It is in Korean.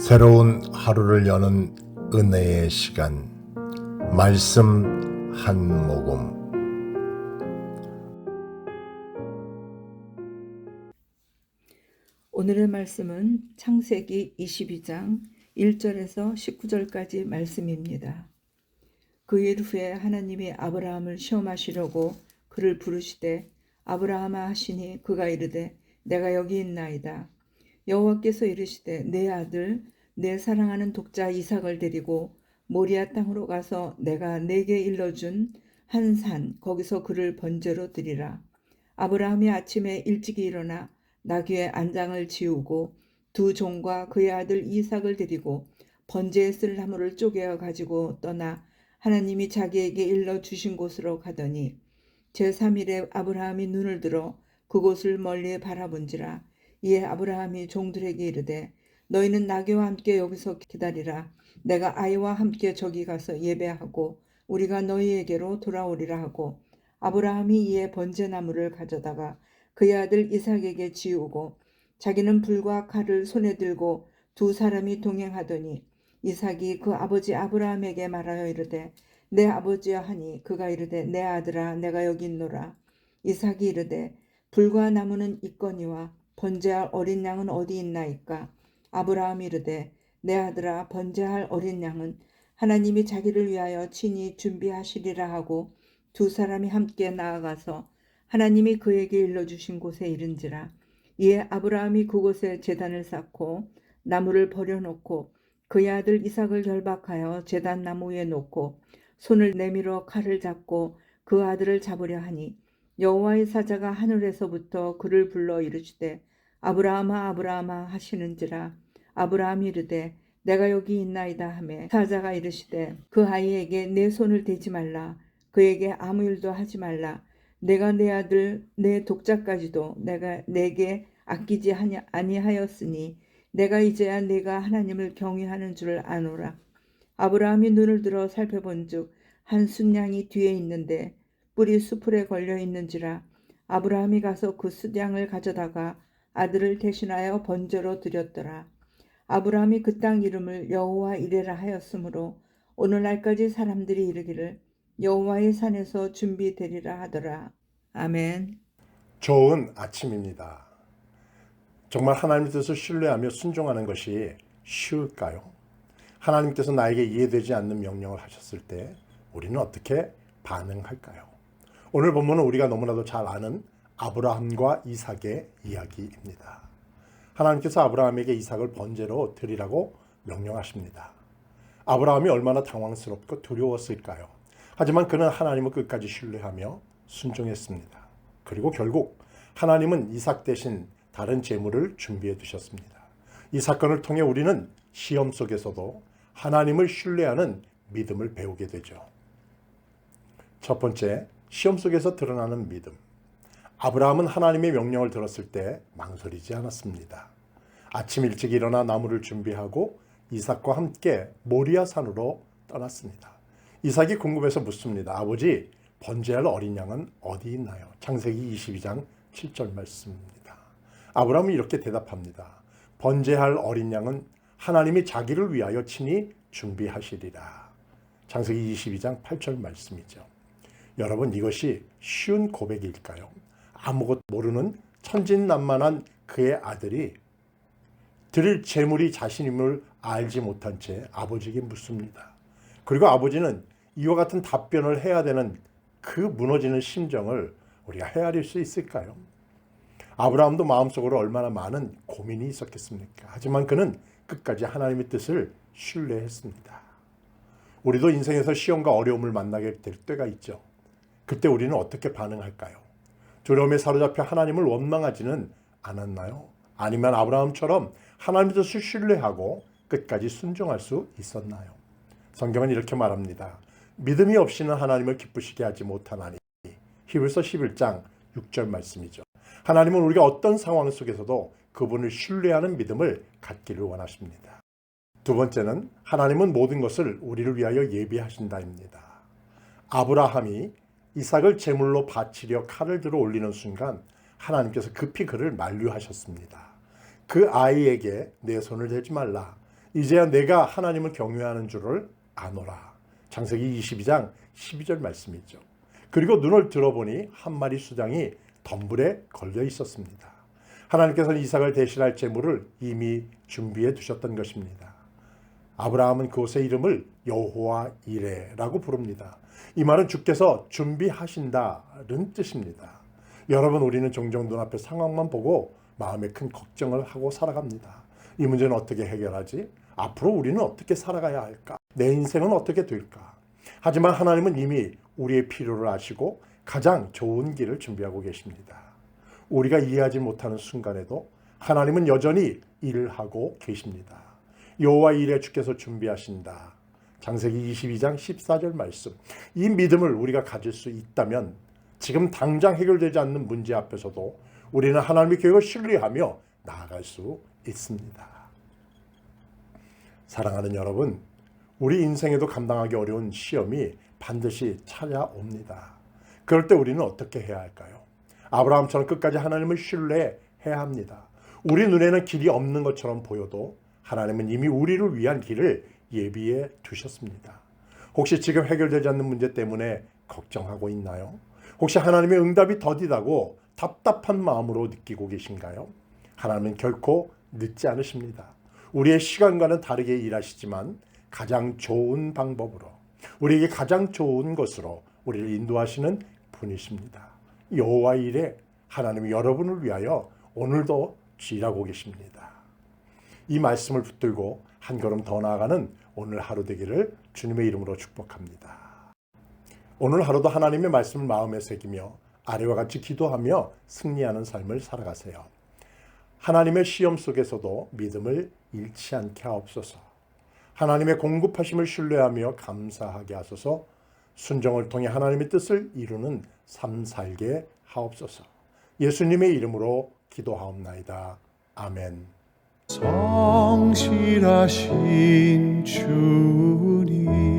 새로운 하루를 여는 은혜의 시간, 말씀 한 모금. 오늘의 말씀은 창세기 22장 1절에서 19절까지 말씀입니다. 그 일 후에 하나님이 아브라함을 시험하시려고 그를 부르시되 아브라함아 하시니 그가 이르되 내가 여기 있나이다. 여호와께서 이르시되 내 아들 내 사랑하는 독자 이삭을 데리고 모리아 땅으로 가서 내가 내게 일러준 한 산 거기서 그를 번제로 드리라. 아브라함이 아침에 일찍이 일어나 나귀의 안장을 지우고 두 종과 그의 아들 이삭을 데리고 번제에 쓸 나무를 쪼개어 가지고 떠나 하나님이 자기에게 일러 주신 곳으로 가더니 제3일에 아브라함이 눈을 들어 그곳을 멀리 바라본지라. 이에 아브라함이 종들에게 이르되 너희는 나귀와 함께 여기서 기다리라. 내가 아이와 함께 저기 가서 예배하고 우리가 너희에게로 돌아오리라 하고 아브라함이 이에 번제나무를 가져다가 그의 아들 이삭에게 지우고 자기는 불과 칼을 손에 들고 두 사람이 동행하더니 이삭이 그 아버지 아브라함에게 말하여 이르되 내 아버지여 하니 그가 이르되 내 아들아 내가 여기 있노라. 이삭이 이르되 불과 나무는 있거니와 번제할 어린 양은 어디 있나이까. 아브라함이 이르되 내 아들아 번제할 어린 양은 하나님이 자기를 위하여 친히 준비하시리라 하고 두 사람이 함께 나아가서 하나님이 그에게 일러주신 곳에 이른지라. 이에 아브라함이 그곳에 제단을 쌓고 나무를 버려놓고 그의 아들 이삭을 결박하여 제단 나무 위에 놓고 손을 내밀어 칼을 잡고 그 아들을 잡으려 하니 여호와의 사자가 하늘에서부터 그를 불러 이르시되 아브라함아 아브라함아 하시는지라. 아브라함이 이르되 내가 여기 있나이다 하매 사자가 이르시되 그 아이에게 내 손을 대지 말라. 그에게 아무 일도 하지 말라. 내가 내 아들 내 독자까지도 내게 아끼지 아니하였으니 내가 이제야 내가 하나님을 경외하는 줄을 아노라. 아브라함이 눈을 들어 살펴본즉 한 순양이 뒤에 있는데 뿔이 수풀에 걸려 있는지라. 아브라함이 가서 그 순양을 가져다가 아들을 대신하여 번제로 드렸더라. 아브라함이 그 땅 이름을 여호와 이레라 하였으므로 오늘날까지 사람들이 이르기를 여호와의 산에서 준비되리라 하더라. 아멘. 좋은 아침입니다. 정말 하나님의 뜻을 신뢰하며 순종하는 것이 쉬울까요? 하나님께서 나에게 이해되지 않는 명령을 하셨을 때 우리는 어떻게 반응할까요? 오늘 본문은 우리가 너무나도 잘 아는 아브라함과 이삭의 이야기입니다. 하나님께서 아브라함에게 이삭을 번제로 드리라고 명령하십니다. 아브라함이 얼마나 당황스럽고 두려웠을까요? 하지만 그는 하나님을 끝까지 신뢰하며 순종했습니다. 그리고 결국 하나님은 이삭 대신 다른 제물을 준비해 두셨습니다. 이 사건을 통해 우리는 시험 속에서도 하나님을 신뢰하는 믿음을 배우게 되죠. 첫 번째, 시험 속에서 드러나는 믿음. 아브라함은 하나님의 명령을 들었을 때 망설이지 않았습니다. 아침 일찍 일어나 나무를 준비하고 이삭과 함께 모리아 산으로 떠났습니다. 이삭이 궁금해서 묻습니다. 아버지, 번제할 어린 양은 어디 있나요? 창세기 22장 7절 말씀입니다. 아브라함이 이렇게 대답합니다. 번제할 어린 양은 하나님이 자기를 위하여 친히 준비하시리라. 창세기 22장 8절 말씀이죠. 여러분, 이것이 쉬운 고백일까요? 아무것도 모르는 천진난만한 그의 아들이 드릴 제물이 자신임을 알지 못한 채 아버지에게 묻습니다. 그리고 아버지는 이와 같은 답변을 해야 되는 그 무너지는 심정을 우리가 헤아릴 수 있을까요? 아브라함도 마음속으로 얼마나 많은 고민이 있었겠습니까? 하지만 그는 끝까지 하나님의 뜻을 신뢰했습니다. 우리도 인생에서 시험과 어려움을 만나게 될 때가 있죠. 그때 우리는 어떻게 반응할까요? 두려움에 사로잡혀 하나님을 원망하지는 않았나요? 아니면 아브라함처럼 하나님의 뜻을 신뢰하고 끝까지 순종할 수 있었나요? 성경은 이렇게 말합니다. 믿음이 없이는 하나님을 기쁘시게 하지 못하나니. 히브리서 11장 6절 말씀이죠. 하나님은 우리가 어떤 상황 속에서도 그분을 신뢰하는 믿음을 갖기를 원하십니다. 두 번째는 하나님은 모든 것을 우리를 위하여 예비하신다입니다. 아브라함이 이삭을 제물로 바치려 칼을 들어 올리는 순간 하나님께서 급히 그를 만류하셨습니다. 그 아이에게 내 손을 대지 말라. 이제야 내가 하나님을 경외하는 줄을 아노라. 창세기 22장 12절 말씀이죠. 그리고 눈을 들어보니 한 마리 수장이 덤불에 걸려 있었습니다. 하나님께서는 이삭을 대신할 제물을 이미 준비해 두셨던 것입니다. 아브라함은 그곳의 이름을 여호와 이레라고 부릅니다. 이 말은 주께서 준비하신다는 뜻입니다. 여러분, 우리는 종종 눈앞의 상황만 보고 마음에 큰 걱정을 하고 살아갑니다. 이 문제는 어떻게 해결하지? 앞으로 우리는 어떻게 살아가야 할까? 내 인생은 어떻게 될까? 하지만 하나님은 이미 우리의 필요를 아시고 가장 좋은 길을 준비하고 계십니다. 우리가 이해하지 못하는 순간에도 하나님은 여전히 일을 하고 계십니다. 여호와 이레 주께서 준비하신다. 창세기 22장 14절 말씀. 이 믿음을 우리가 가질 수 있다면 지금 당장 해결되지 않는 문제 앞에서도 우리는 하나님의 계획을 신뢰하며 나아갈 수 있습니다. 사랑하는 여러분, 우리 인생에도 감당하기 어려운 시험이 반드시 찾아옵니다. 그럴 때 우리는 어떻게 해야 할까요? 아브라함처럼 끝까지 하나님을 신뢰해야 합니다. 우리 눈에는 길이 없는 것처럼 보여도 하나님은 이미 우리를 위한 길을 예비해 두셨습니다. 혹시 지금 해결되지 않는 문제 때문에 걱정하고 있나요? 혹시 하나님의 응답이 더디다고 답답한 마음으로 느끼고 계신가요? 하나님은 결코 늦지 않으십니다. 우리의 시간과는 다르게 일하시지만 가장 좋은 방법으로, 우리에게 가장 좋은 것으로 우리를 인도하시는 분이십니다. 여호와 이레, 하나님이 여러분을 위하여 오늘도 일하고 계십니다. 이 말씀을 붙들고 한 걸음 더 나아가는 오늘 하루 되기를 주님의 이름으로 축복합니다. 오늘 하루도 하나님의 말씀을 마음에 새기며 아래와 같이 기도하며 승리하는 삶을 살아가세요. 하나님의 시험 속에서도 믿음을 잃지 않게 하옵소서. 하나님의 공급하심을 신뢰하며 감사하게 하소서. 순종을 통해 하나님의 뜻을 이루는 삶 살게 하옵소서. 예수님의 이름으로 기도하옵나이다. 아멘. 성실하신 주님